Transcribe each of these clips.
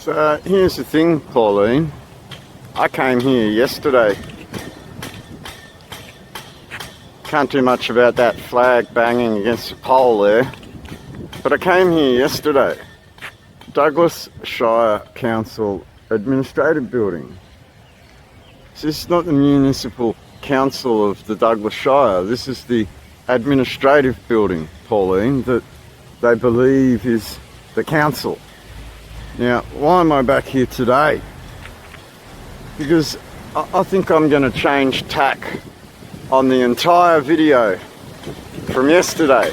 So here's the thing, Pauline. I came here yesterday. Can't do much about that flag banging against the pole there. But I came here yesterday. Douglas Shire Council Administrative Building. So this is not the Municipal Council of the Douglas Shire. This is the administrative building, Pauline, that they believe is the council. Now, why am I back here today? Because I think I'm going to change tack on the entire video from yesterday.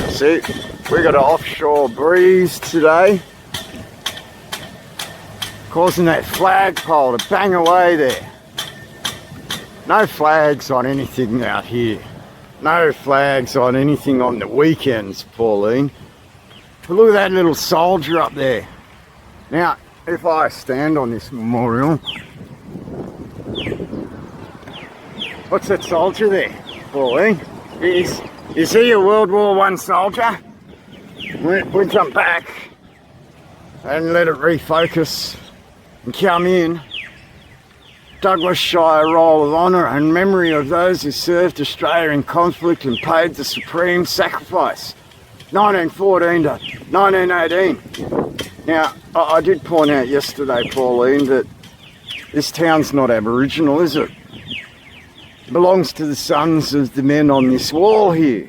See, we got an offshore breeze today, causing that flagpole to bang away there. No flags on anything out here. No flags on anything on the weekends, Pauline. But look at that little soldier up there. Now, if I stand on this memorial, what's that soldier there, Pauline? Is he a World War I soldier? We'll jump back and let it refocus and come in. Douglas Shire Roll of Honour and memory of those who served Australia in conflict and paid the supreme sacrifice. 1914 to 1918. Now, I did point out yesterday, Pauline, that this town's not Aboriginal, is it? It belongs to the sons of the men on this wall here.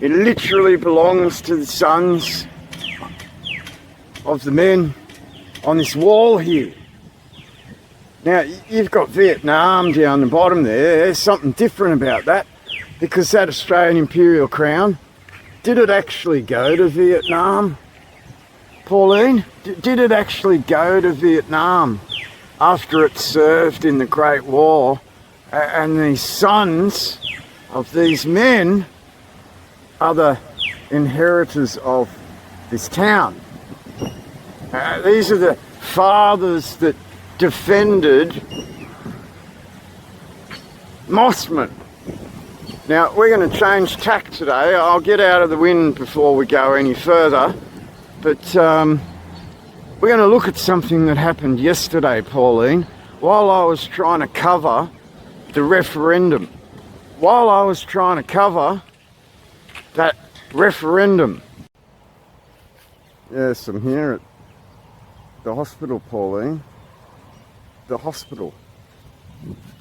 It literally belongs to the sons of the men on this wall here. Now, you've got Vietnam down the bottom there. There's something different about that, because that Australian Imperial Crown, did it actually go to Vietnam? Pauline, did it actually go to Vietnam after it served in the Great War? And the sons of these men are the inheritors of this town. These are the fathers that defended Mossman. Now, we're going to change tack today. I'll get out of the wind before we go any further. But we're going to look at something that happened yesterday, Pauline, while I was trying to cover the referendum. While I was trying to cover that referendum. Yes, I'm here at the hospital, Pauline. The hospital.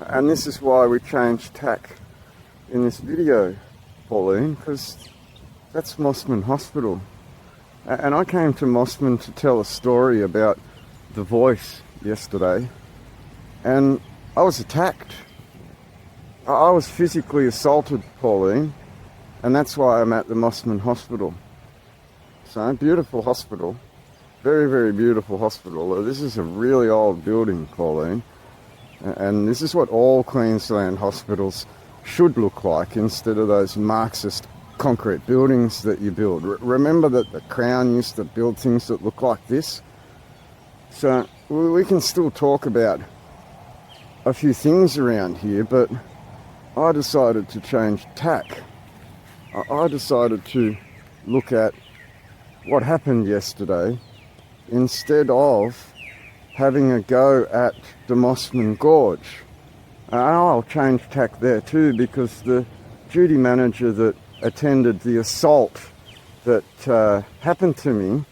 And this is why we changed tack in this video, Pauline, because that's Mossman Hospital. And I came to Mossman to tell a story about The Voice yesterday, and I was attacked. I was physically assaulted, Pauline, and that's why I'm at the Mossman Hospital. So, beautiful hospital. Very, very beautiful hospital. This is a really old building, Pauline, and this is what all Queensland hospitals should look like, instead of those Marxist concrete buildings that you build. Remember that the Crown used to build things that look like this? So we can still talk about a few things around here, but I decided to change tack. I decided to look at what happened yesterday instead of having a go at the Mossman Gorge. I'll change tack there too, because the duty manager that attended the assault that happened to me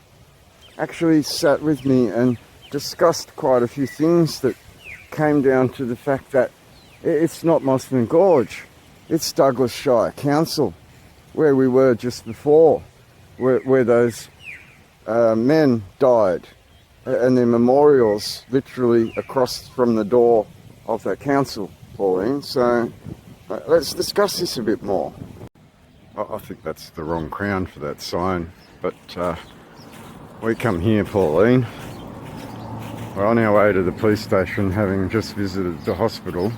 actually sat with me and discussed quite a few things that came down to the fact that it's not Mossman Gorge, it's Douglas Shire Council, where we were just before, where those men died, and their memorials literally across from the door of that council, Pauline. So let's discuss this a bit more. I think that's the wrong crown for that sign, but we come here, Pauline. We're on our way to the police station, having just visited the hospital,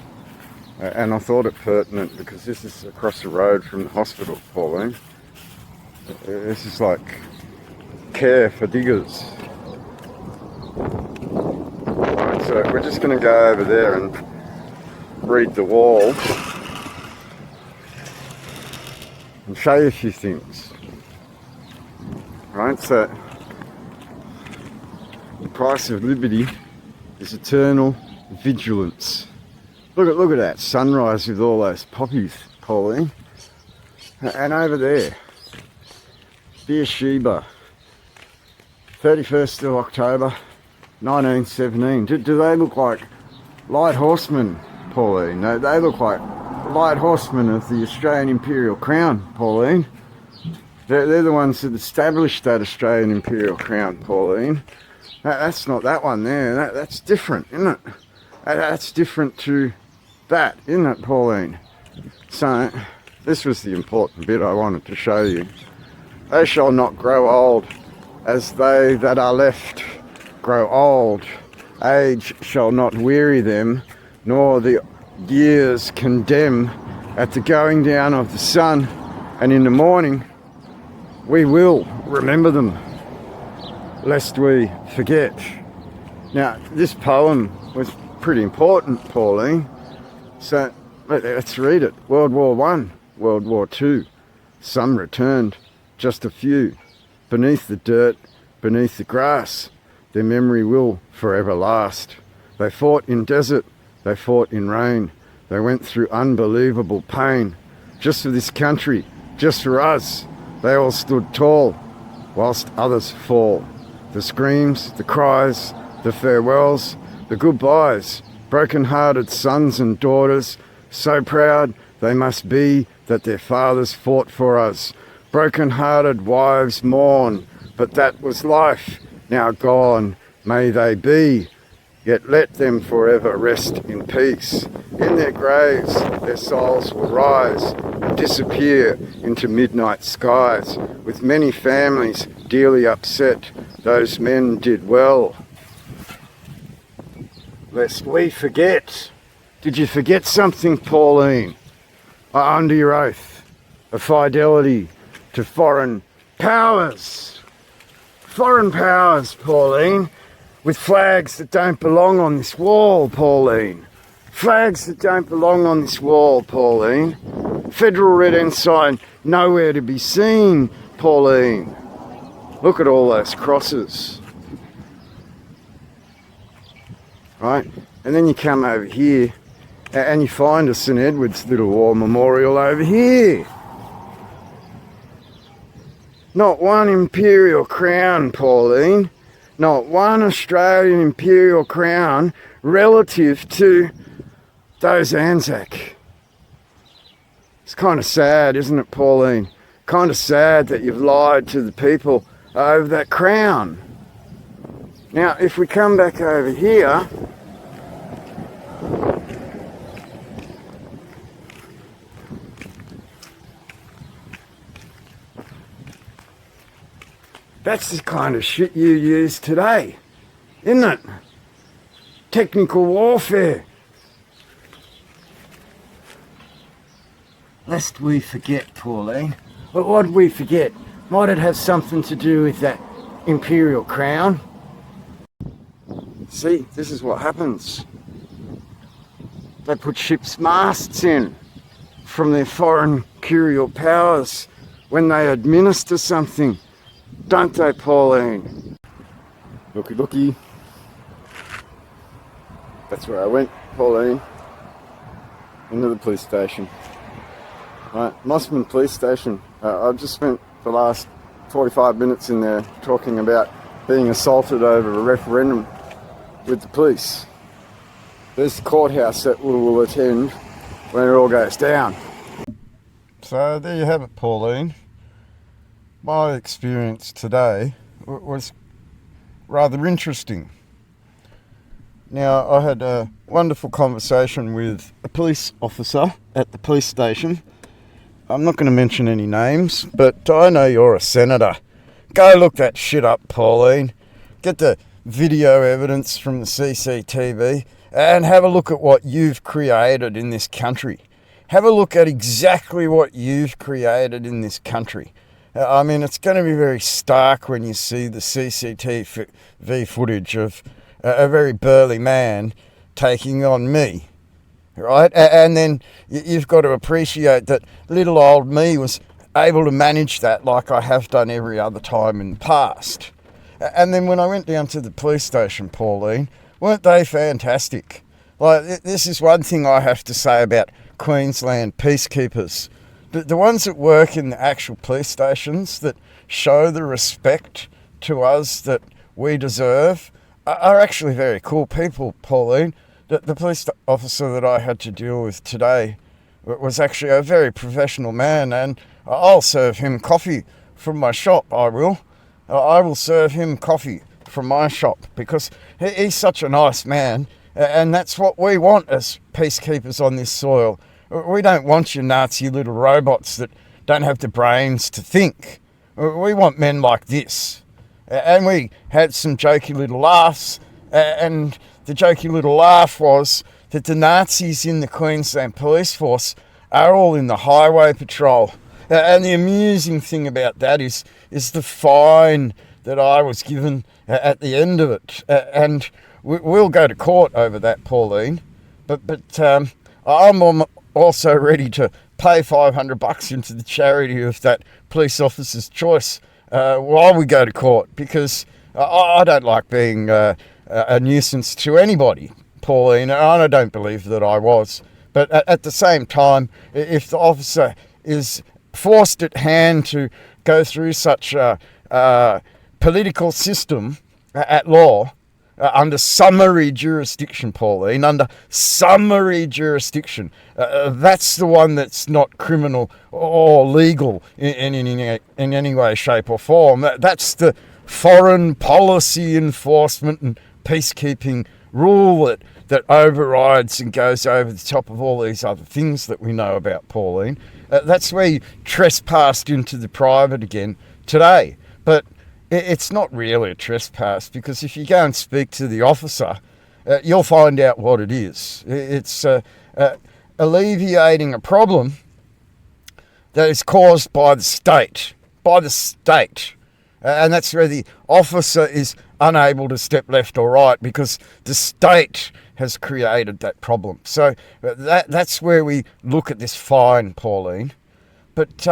and I thought it pertinent because this is across the road from the hospital, Pauline. This is like care for diggers. Right, so we're just going to go over there and read the wall and show you a few things. Right, so The price of liberty is eternal vigilance. Look at that sunrise with all those poppies, Pauline. And over there, Beersheba, 31st of October, 1917. Do they look like light horsemen, Pauline? No, they look like light horsemen of the Australian Imperial Crown, Pauline. They're the ones that established that Australian Imperial Crown, Pauline. That's not that one there. That's different, isn't it? That's different to that, isn't it, Pauline? So, this was the important bit I wanted to show you. They shall not grow old as they that are left grow old. Age shall not weary them, nor the years condemn. At the going down of the sun, and in the morning, we will remember them, lest we forget. Now, this poem was pretty important, Pauline. So, let's read it. World War I, World War II. Some returned, just a few. Beneath the dirt, beneath the grass, their memory will forever last. They fought in desert, they fought in rain. They went through unbelievable pain. Just for this country, just for us, they all stood tall, whilst others fall. The screams, the cries, the farewells, the goodbyes, broken-hearted sons and daughters, so proud they must be that their fathers fought for us. Broken-hearted wives mourn, but that was life, now gone may they be. Yet let them forever rest in peace. In their graves their souls will rise and disappear into midnight skies. With many families dearly upset, those men did well, lest we forget. Did you forget something, Pauline? Under your oath of fidelity to foreign powers. Foreign powers, Pauline. With flags that don't belong on this wall, Pauline. Flags that don't belong on this wall, Pauline. Federal red ensign nowhere to be seen, Pauline. Look at all those crosses. Right? And then you come over here and you find a St Edward's little war memorial over here. Not one imperial crown, Pauline. Not one Australian imperial crown relative to those Anzac. It's kind of sad, isn't it, Pauline? Kind of sad that you've lied to the people over that crown. Now, if we come back over here, that's the kind of shit you use today, isn't it? Technical warfare. Lest we forget, Pauline. But what did we forget? Might it have something to do with that imperial crown? See, this is what happens. They put ships' masts in from their foreign imperial powers when they administer something. Don't they, Pauline? Looky, looky. That's where I went, Pauline. Into the police station. Right, Mossman Police Station. I've just spent the last 45 minutes in there talking about being assaulted over a referendum with the police. There's the courthouse that we will attend when it all goes down. So there you have it, Pauline. My experience today was rather interesting. Now, I had a wonderful conversation with a police officer at the police station. I'm not going to mention any names, but I know you're a senator. Go look that shit up, Pauline. Get the video evidence from the CCTV and have a look at what you've created in this country. Have a look at exactly what you've created in this country. I mean, it's going to be very stark when you see the CCTV footage of a very burly man taking on me, right? And then you've got to appreciate that little old me was able to manage that like I have done every other time in the past. And then when I went down to the police station, Pauline, weren't they fantastic? Like, this is one thing I have to say about Queensland peacekeepers. The ones that work in the actual police stations that show the respect to us that we deserve are actually very cool people, Pauline. The police officer that I had to deal with today was actually a very professional man, and I'll serve him coffee from my shop, I will. I will serve him coffee from my shop because he's such a nice man, and that's what we want as peacekeepers on this soil. We don't want your Nazi little robots that don't have the brains to think. We want men like this. And we had some jokey little laughs, and the jokey little laugh was that the Nazis in the Queensland Police Force are all in the highway patrol. And the amusing thing about that is the fine that I was given at the end of it. And we'll go to court over that, Pauline. But I'm also ready to pay $500 into the charity of that police officer's choice while we go to court, because I don't like being a nuisance to anybody, Pauline, and I don't believe that I was. But at the same time, if the officer is forced at hand to go through such a political system at law, under summary jurisdiction, Pauline, under summary jurisdiction, that's the one that's not criminal or legal in any way, shape or form. That's the foreign policy enforcement and peacekeeping rule that overrides and goes over the top of all these other things that we know about, Pauline. That's where you trespassed into the private again today. But it's not really a trespass, because if you go and speak to the officer, you'll find out what it is. It's alleviating a problem that is caused by the state. And that's where the officer is unable to step left or right because the state has created that problem. So that's where we look at this fine, Pauline. But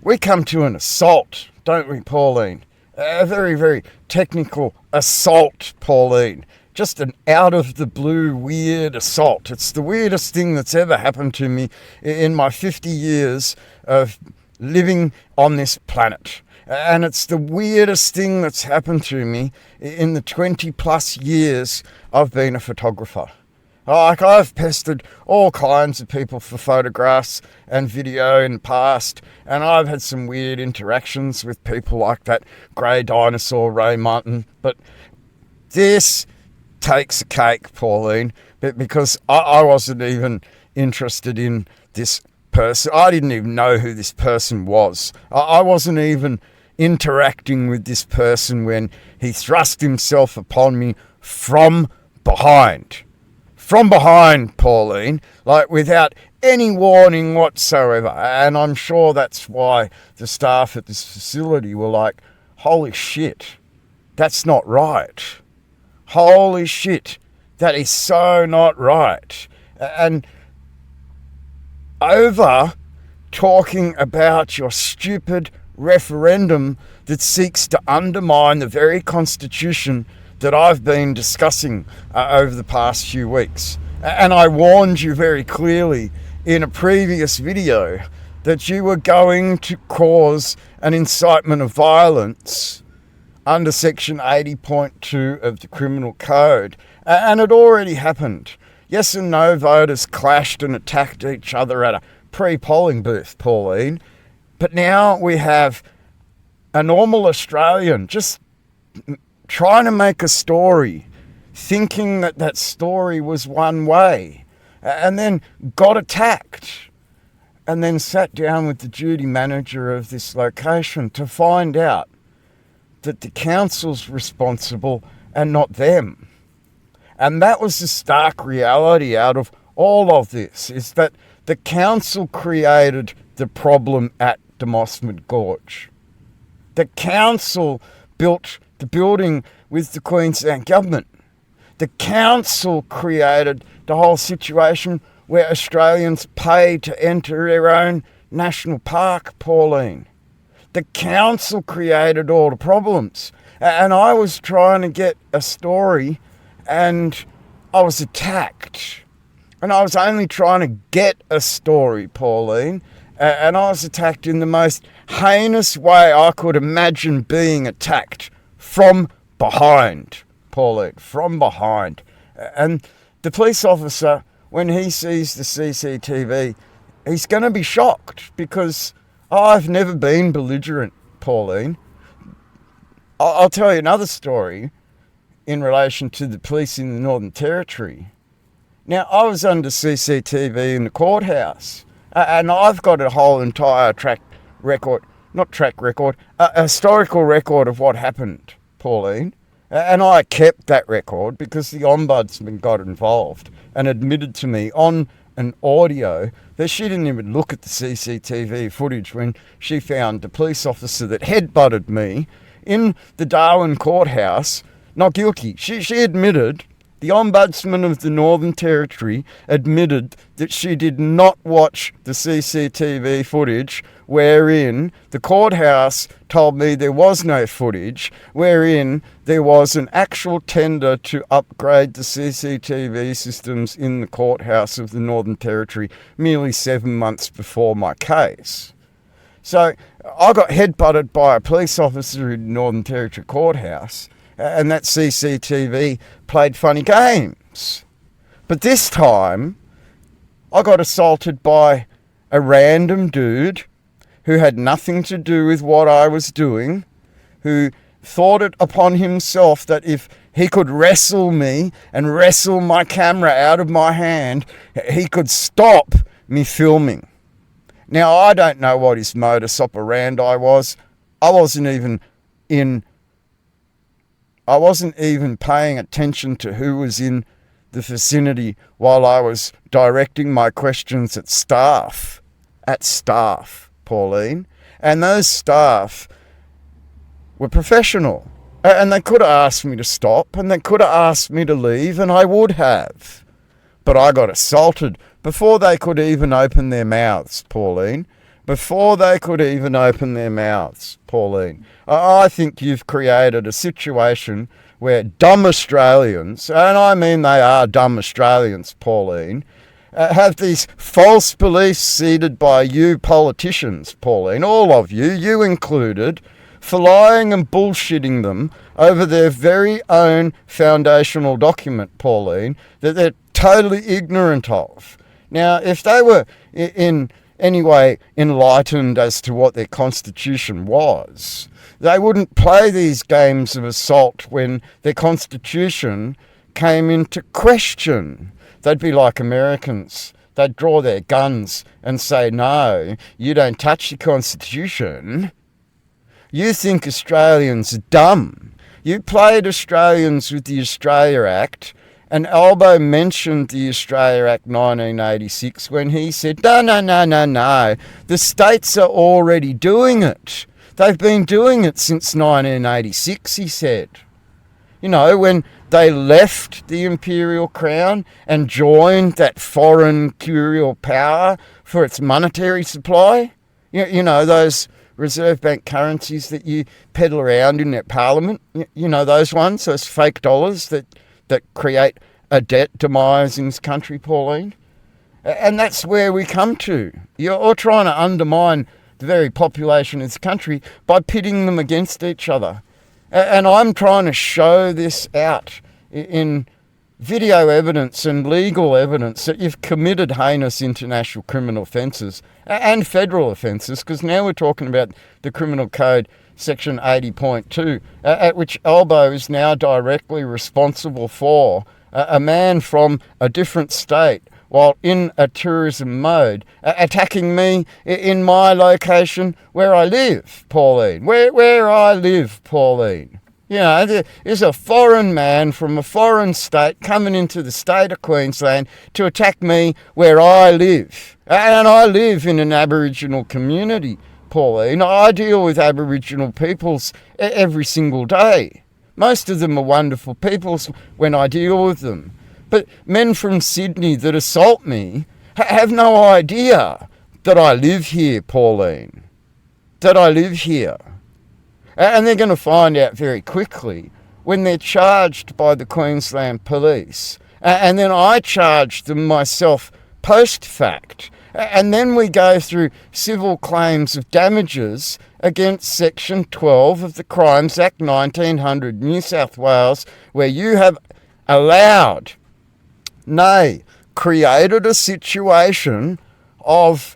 we come to an assault, don't we, Pauline? A very, very technical assault, Pauline. Just an out-of-the-blue weird assault. It's the weirdest thing that's ever happened to me in my 50 years of living on this planet. And it's the weirdest thing that's happened to me in the 20-plus years I've been a photographer. Like, I've pestered all kinds of people for photographs and video in the past, and I've had some weird interactions with people like that grey dinosaur Ray Martin. But this takes a cake, Pauline, because I wasn't even interested in this person. I didn't even know who this person was. I wasn't even interacting with this person when he thrust himself upon me from behind. From behind, Pauline, like without any warning whatsoever. And I'm sure that's why the staff at this facility were like, holy shit, that's not right. Holy shit, that is so not right. And over talking about your stupid referendum that seeks to undermine the very constitution that I've been discussing over the past few weeks. And I warned you very clearly in a previous video that you were going to cause an incitement of violence under section 80.2 of the Criminal Code. And it already happened. Yes and no voters clashed and attacked each other at a pre-polling booth, Pauline. But now we have a normal Australian just trying to make a story, thinking that that story was one way, and then got attacked, and then sat down with the duty manager of this location to find out that the council's responsible and not them. And that was the stark reality out of all of this, is that the council created the problem at the Mossman Gorge. The council built the building with the Queensland government. The council created the whole situation where Australians pay to enter their own national park, Pauline. The council created all the problems. and I was trying to get a story, and I was attacked. And I was only trying to get a story, Pauline, and I was attacked in the most heinous way I could imagine being attacked, from behind, Pauline, from behind. And the police officer, when he sees the CCTV, he's going to be shocked, because I've never been belligerent, Pauline. I'll tell you another story in relation to the police in the Northern Territory. Now, I was under CCTV in the courthouse, and I've got a whole entire a historical record of what happened, Pauline. And I kept that record because the Ombudsman got involved and admitted to me on an audio that she didn't even look at the CCTV footage when she found the police officer that headbutted me in the Darwin courthouse not guilty. She admitted, the Ombudsman of the Northern Territory admitted that she did not watch the CCTV footage wherein the courthouse told me there was no footage, wherein there was an actual tender to upgrade the CCTV systems in the courthouse of the Northern Territory merely 7 months before my case. So I got headbutted by a police officer in the Northern Territory courthouse, and that CCTV played funny games. But this time, I got assaulted by a random dude who had nothing to do with what I was doing, who thought it upon himself that if he could wrestle me and wrestle my camera out of my hand, he could stop me filming. Now, I don't know what his modus operandi was. I wasn't even paying attention to who was in the vicinity while I was directing my questions at staff, Pauline. And those staff were professional. And they could have asked me to stop, and they could have asked me to leave, and I would have. But I got assaulted before they could even open their mouths, Pauline. Before they could even open their mouths, Pauline. I think you've created a situation where dumb Australians, and I mean they are dumb Australians, Pauline, have these false beliefs seeded by you politicians, Pauline, all of you, you included, for lying and bullshitting them over their very own foundational document, Pauline, that they're totally ignorant of. Now, if they were in any way enlightened as to what their constitution was, they wouldn't play these games of assault when their constitution came into question. They'd be like Americans. They'd draw their guns and say, no, you don't touch the constitution. You think Australians are dumb. You played Australians with the Australia Act, and Albo mentioned the Australia Act 1986 when he said, no, the states are already doing it. They've been doing it since 1986, he said. You know, when they left the imperial crown and joined that foreign curial power for its monetary supply. You know, those Reserve Bank currencies that you peddle around in that parliament. You know, those ones, those fake dollars that create a debt demise in this country, Pauline. And that's where we come to. You're trying to undermine the very population of this country by pitting them against each other. And I'm trying to show this out in video evidence and legal evidence that you've committed heinous international criminal offences and federal offences, because now we're talking about the Criminal Code Section 80.2, at which Albo is now directly responsible for. A man from a different state, while in a tourism mode, attacking me in my location where I live, Pauline. Where I live, Pauline. You know, there's a foreign man from a foreign state coming into the state of Queensland to attack me where I live. And I live in an Aboriginal community, Pauline. I deal with Aboriginal peoples every single day. Most of them are wonderful peoples when I deal with them. But men from Sydney that assault me have no idea that I live here, Pauline. That I live here. And they're going to find out very quickly when they're charged by the Queensland Police. And then I charge them myself post fact. And then we go through civil claims of damages against Section 12 of the Crimes Act 1900 New South Wales, where you have allowed, nay, created a situation of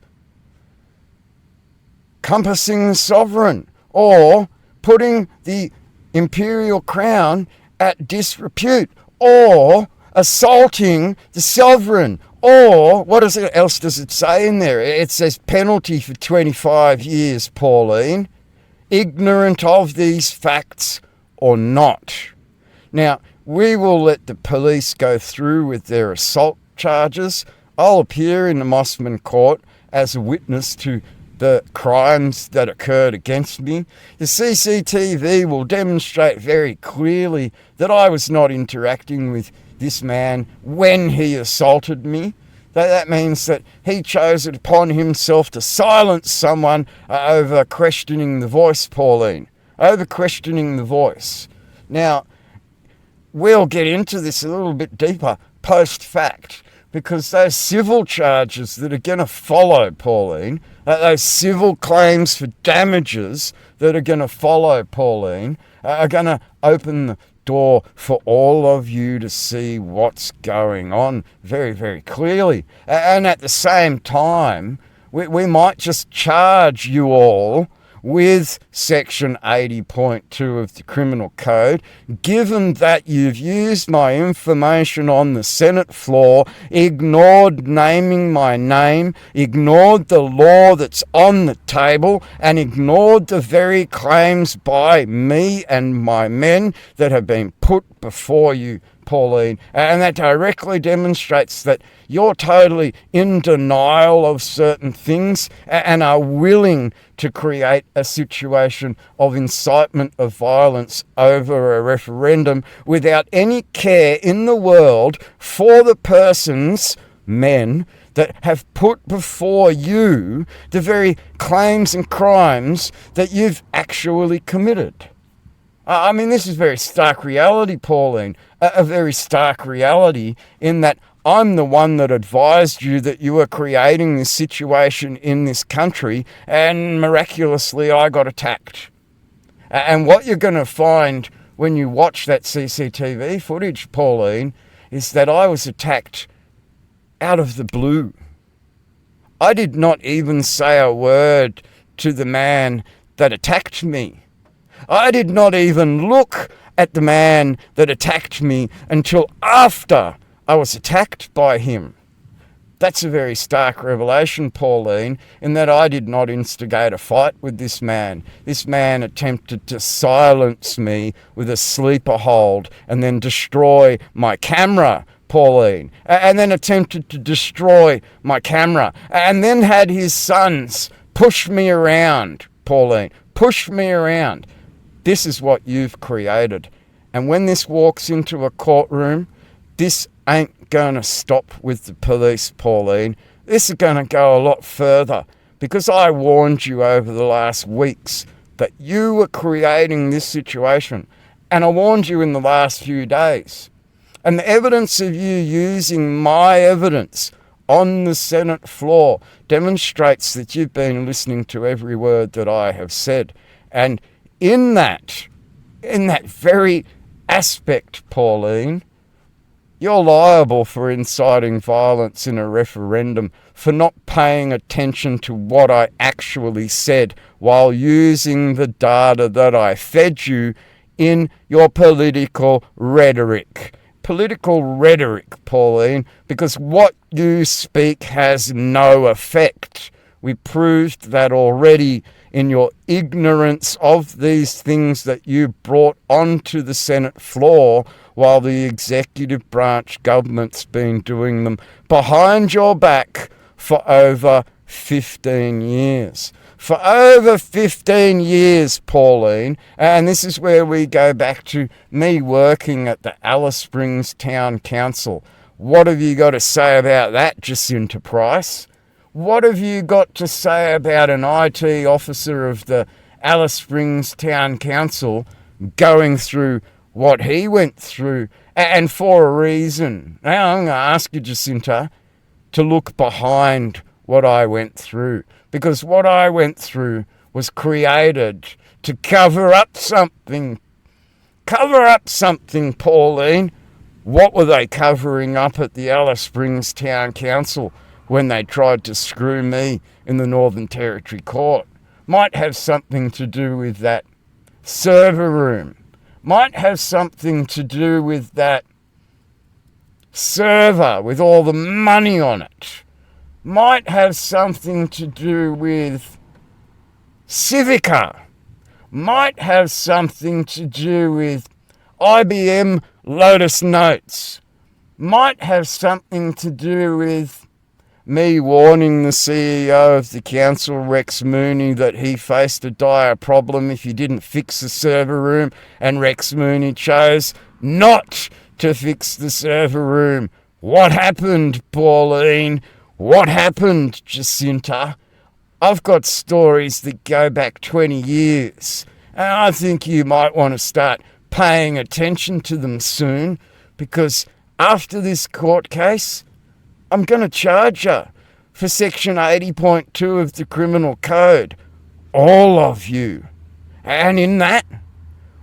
compassing the sovereign or putting the imperial crown at disrepute or assaulting the sovereign. Or, what else does it say in there? It says penalty for 25 years, Pauline, ignorant of these facts or not. Now, we will let the police go through with their assault charges. I'll appear in the Mossman court as a witness to the crimes that occurred against me. The CCTV will demonstrate very clearly that I was not interacting with this man when he assaulted me. That means that he chose it upon himself to silence someone over questioning the voice, Pauline. Over questioning the voice. Now, we'll get into this a little bit deeper post-fact, because those civil charges that are going to follow, Pauline, those civil claims for damages that are going to follow, Pauline, are going to open the door for all of you to see what's going on very, very clearly. And at the same time, we might just charge you all with Section 80.2 of the Criminal Code, given that you've used my information on the Senate floor, ignored naming my name, ignored the law that's on the table, and ignored the very claims by me and my men that have been put before you, Pauline. And that directly demonstrates that you're totally in denial of certain things and are willing to create a situation of incitement of violence over a referendum without any care in the world for the persons, men, that have put before you the very claims and crimes that you've actually committed. I mean, this is very stark reality, Pauline, a very stark reality in that I'm the one that advised you that you were creating this situation in this country, and miraculously I got attacked. And what you're going to find when you watch that CCTV footage, Pauline, is that I was attacked out of the blue. I did not even say a word to the man that attacked me. I did not even look at the man that attacked me until after I was attacked by him. That's a very stark revelation, Pauline, in that I did not instigate a fight with this man. This man attempted to silence me with a sleeper hold and then destroy my camera, Pauline, and then attempted to destroy my camera, and then had his sons push me around, Pauline, push me around. This is what you've created. And when this walks into a courtroom, this ain't going to stop with the police, Pauline. This is going to go a lot further, because I warned you over the last weeks that you were creating this situation. And I warned you in the last few days. And the evidence of you using my evidence on the Senate floor demonstrates that you've been listening to every word that I have said. And in that very aspect, Pauline, you're liable for inciting violence in a referendum, for not paying attention to what I actually said while using the data that I fed you in your political rhetoric. Political rhetoric, Pauline, because what you speak has no effect. We proved that already in your ignorance of these things that you brought onto the Senate floor while the executive branch government's been doing them behind your back for over 15 years. For over 15 years, Pauline, and this is where we go back to me working at the Alice Springs Town Council. What have you got to say about that, Jacinta Price? What have you got to say about an IT officer of the Alice Springs Town Council going through what he went through, and for a reason. Now I'm going to ask you, Jacinta, to look behind what I went through, because what I went through was created to cover up something. Cover up something, Pauline. What were they covering up at the Alice Springs Town Council when they tried to screw me in the Northern Territory Court? Might have something to do with that server room. Might have something to do with that server with all the money on it. Might have something to do with Civica. Might have something to do with IBM Lotus Notes. Might have something to do with me warning the CEO of the council, Rex Mooney, that he faced a dire problem if he didn't fix the server room, and Rex Mooney chose not to fix the server room. What happened, Pauline? What happened, Jacinta? I've got stories that go back 20 years, and I think you might want to start paying attention to them soon, because after this court case, I'm going to charge you for Section 80.2 of the Criminal Code. All of you. And in that,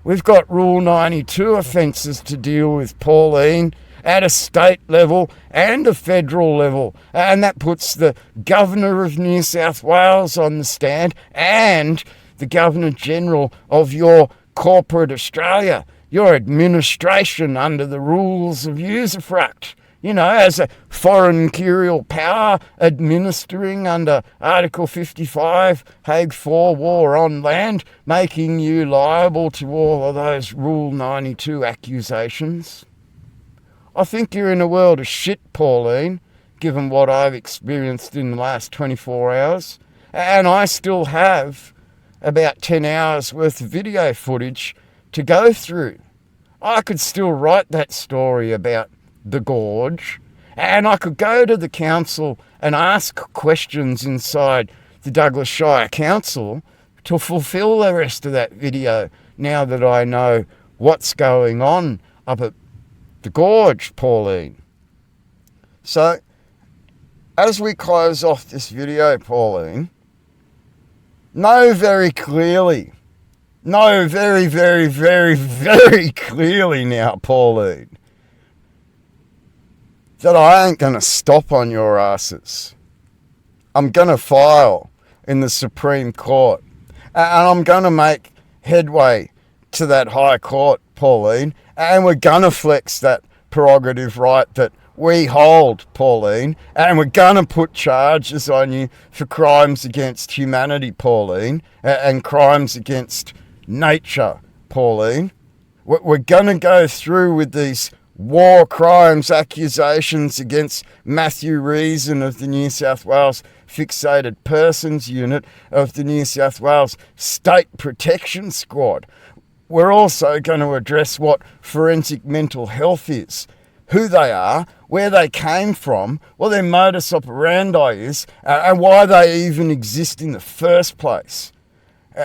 we've got Rule 92 offences to deal with, Pauline, at a state level and a federal level. And that puts the Governor of New South Wales on the stand and the Governor-General of your corporate Australia, your administration under the rules of usufruct. You know, as a foreign imperial power administering under Article 55, Hague 4, war on land, making you liable to all of those Rule 92 accusations. I think you're in a world of shit, Pauline, given what I've experienced in the last 24 hours. And I still have about 10 hours worth of video footage to go through. I could still write that story about the gorge, and I could go to the council and ask questions inside the Douglas Shire Council to fulfill the rest of that video now that I know what's going on up at the gorge, Pauline. So, as we close off this video, Pauline, know very clearly, know very, very, very, very clearly now, Pauline, that I ain't going to stop on your asses. I'm going to file in the Supreme Court, and I'm going to make headway to that High Court, Pauline, and we're going to flex that prerogative right that we hold, Pauline, and we're going to put charges on you for crimes against humanity, Pauline, and crimes against nature, Pauline. We're going to go through with these war crimes accusations against Matthew Reason of the New South Wales Fixated Persons Unit of the New South Wales State Protection Squad. We're also going to address what forensic mental health is, who they are, where they came from, what their modus operandi is, and why they even exist in the first place.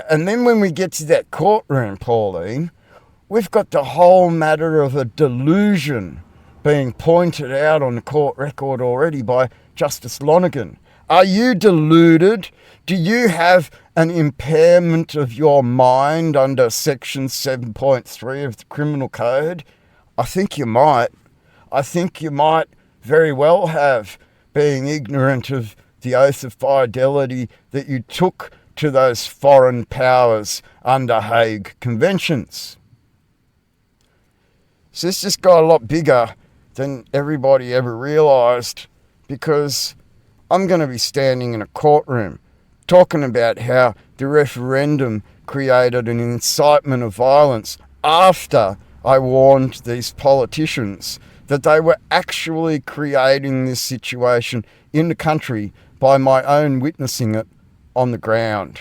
And then when we get to that courtroom, Pauline, we've got the whole matter of a delusion being pointed out on the court record already by Justice Lonergan. Are you deluded? Do you have an impairment of your mind under Section 7.3 of the Criminal Code? I think you might. I think you might very well have, being ignorant of the oath of fidelity that you took to those foreign powers under Hague Conventions. So this just got a lot bigger than everybody ever realised, because I'm going to be standing in a courtroom talking about how the referendum created an incitement of violence after I warned these politicians that they were actually creating this situation in the country by my own witnessing it on the ground.